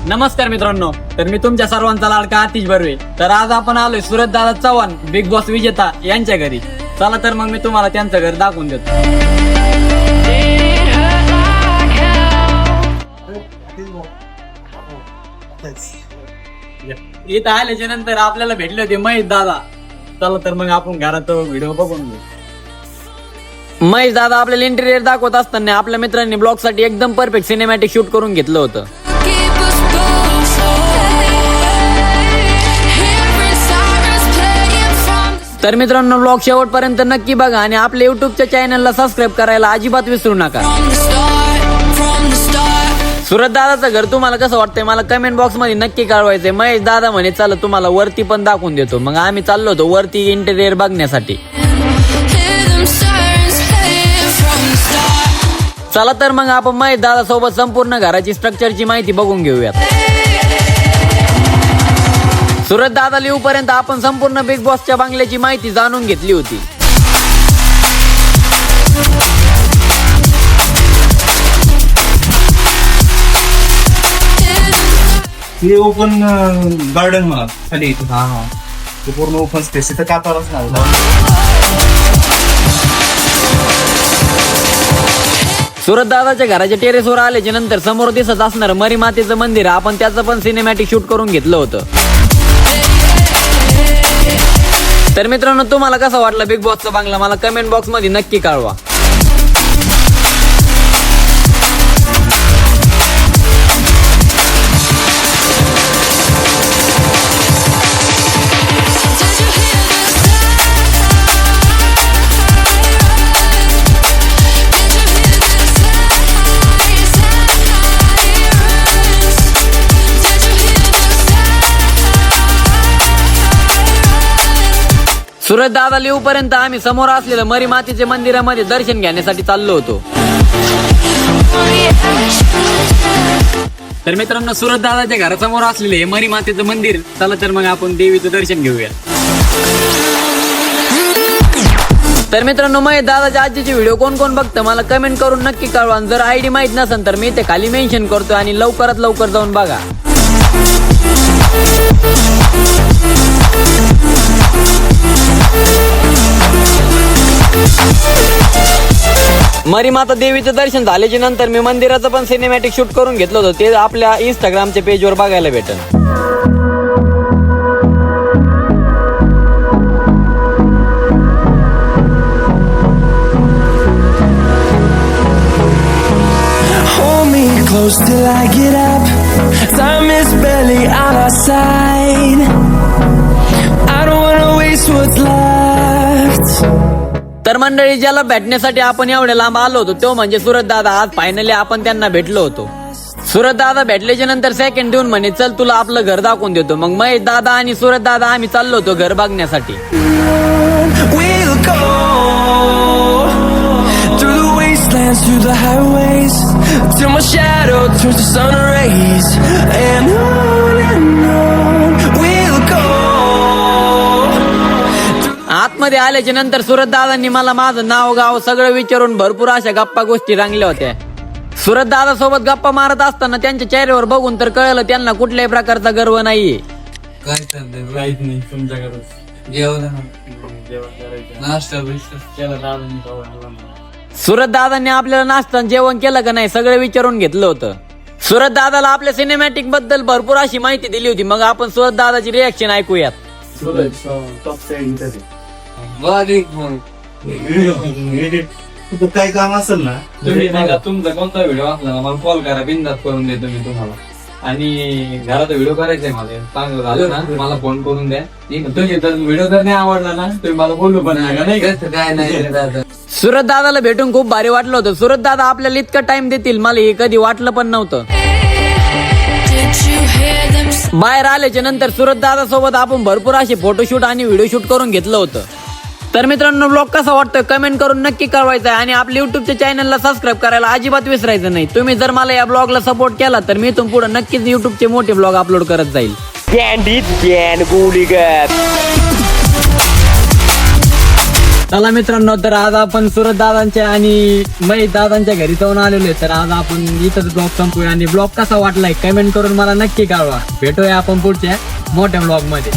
नमस्कार मित्रांनो, तर मी तुमच्या सर्वांचा लाडका आतिश बर्वे. तर आज आपण आलोय सुरत दादा चव्हाण बिग बॉस विजेता यांच्या घरी. चला तर मग मी तुम्हाला त्यांचं घर दाखवून देतो. इथं आल्याच्या नंतर आपल्याला भेटले होते महेश दादा. चला तर मग आपण घरात व्हिडिओ बघून घेऊ. महेश दादा आपल्याला इंटेरियर दाखवत असताना आपल्या मित्रांनी ब्लॉग साठी एकदम परफेक्ट सिनेमॅटिक शूट करून घेतलं होतं. तर मित्रांनो, ब्लॉग शेवटपर्यंत नक्की बघा आणि आपल्या युट्यूबच्या चॅनलला सबस्क्राईब करायला अजिबात विसरू नका. सुरत दादाचं घर तुम्हाला कसं वाटतंय मला कमेंट बॉक्स मध्ये नक्की कळवायचंय. महेश दादा म्हणे चला तुम्हाला वरती पण दाखवून देतो. मग आम्ही चाललो होतो वरती इंटेरियर बघण्यासाठी. चला तर मग आपण महेश दादा सोबत संपूर्ण घराची स्ट्रक्चरची माहिती बघून घेऊयात. सुरत दादा लिहूपर्यंत आपण संपूर्ण बिग बॉसच्या बंगल्याची माहिती जाणून घेतली होती. हे ओपन गार्डन म्हणा खाली ते पूर्ण ओपन स्पेस इथं कापारच नाही. सुरत दादाच्या घराच्या टेरेसवर आल्याच्या नंतर समोर दिसत असणार मरी मातेचं मंदिर, आपण त्याचं पण सिनेमॅटिक शूट करून घेतलं होतं. तर मित्रांनो, तुम्हाला कसं वाटलं बिग बॉसचा बंगला मला कमेंट बॉक्स मध्ये नक्की कळवा. सुरत दादा लिहूपर्यंत आम्ही समोर असलेलं मरी मातेच्या मंदिरामध्ये दर्शन घेण्यासाठी चाललो होतो. तर मित्रांनो, सुरत दादाच्या घरासमोर असलेले हे मरी मातेचं मंदिर. चला तर मग आपण देवीचं दर्शन घेऊया. तर मित्रांनो, महेश दादाच्या आजीचे व्हिडिओ कोण कोण बघतं मला कमेंट करून नक्की कळवा. जर आयडी माहित नसेल तर मी ते खाली मेन्शन करतो आणि लवकरात लवकर जाऊन बघा. मरी माता देवीचं दर्शन झाल्याच्या नंतर मी मंदिराचं पण सिनेमॅटिक शूट करून घेतलं होतं. ते आपल्या इंस्टाग्रामच्या पेजवर बघायला भेटेल. Hold me close till I get up. Time is barely on our side. I don't wanna waste what's left. तर मंडळी, ज्याला भेटण्यासाठी आपण एवढ्या लांब आलो होतो तो म्हणजे सुरत दादा. आज फायनली आपण त्यांना भेटलो होतो. सुरत दादा भेटल्याच्या नंतर सेकंड देऊन म्हणे चल तुला आपलं घर दाखवून देतो. मग महेश दादा आणि सुरत दादा आम्ही चाललो होतो घर बघण्यासाठी. We'll go through the wastelands, through the highways, till my shadow turns to sun rays. And on we'll go. आतमध्ये आल्याच्या नंतर सुरत दादांनी मला माझं नाव गाव सगळं विचारून भरपूर अशा गप्पा गोष्टी रंगल्या होत्या. सुरत दादा सोबत गप्पा मारत असताना त्यांच्या चेहऱ्यावर बघून तर कळलं त्यांना कुठल्याही प्रकारचा गर्व नाहीये. काय चाललंय? काहीच नाही. तुमच्याकडे जेवण करायचं, नाश्ता बिस्टा केला दादा. सुरत दादांनी आपल्याला नाश्ता जेवण केलं का नाही सगळं विचारून घेतलं होतं. सुरत दादाला आपल्या सिनेमॅटिक बद्दल भरपूर अशी माहिती दिली होती. मग आपण सुरत दादाची रिॲक्शन ऐकूयात. काय काम असेल ना तुम्ही सांगा तुमचा कोणता व्हिडिओ असला ना मला कॉल करा, बिनधास्त करून देतो मी तुम्हाला. आणि घरात व्हिडिओ करायचा आहे मला, चांगलं झालं ना मला फोन करून द्या. तुम्ही तर व्हिडिओ जर नाही आवडला ना तुम्ही मला बोलू पण नका, नाही का? काय नाही. सुरत दादाला भेटून खूप भारी वाटलं होतं. सुरत दादा आपल्याला इतकं टाइम देतील मला हे कधी वाटलं पण नव्हतं. बाहेर आल्याच्या नंतर सुरत दादा सोबत आपण भरपूर असे फोटोशूट आणि व्हिडिओ शूट करून घेतलं होतं. तर मित्रांनो, ब्लॉग कसा वाटतोय कमेंट करून नक्की कळवायचं आहे आणि आपल्या युट्यूबच्या चॅनलला सबस्क्राईब करायला अजिबात विसरायचं नाही. तुम्ही जर मला या ब्लॉगला सपोर्ट केला तर मी इथून पुढे नक्कीच युट्यूबचे मोठे ब्लॉग अपलोड करत जाईल. चला मित्रांनो, तर आज आपण सुरत दादांच्या आणि महेश दादांच्या घरी जाऊन आलेलो आहे. तर आज आपण इथंच ब्लॉग संपूया आणि ब्लॉग कसा वाटलाय कमेंट करून मला नक्की कळवा. भेटूया आपण पुढच्या मोठ्या ब्लॉग मध्ये.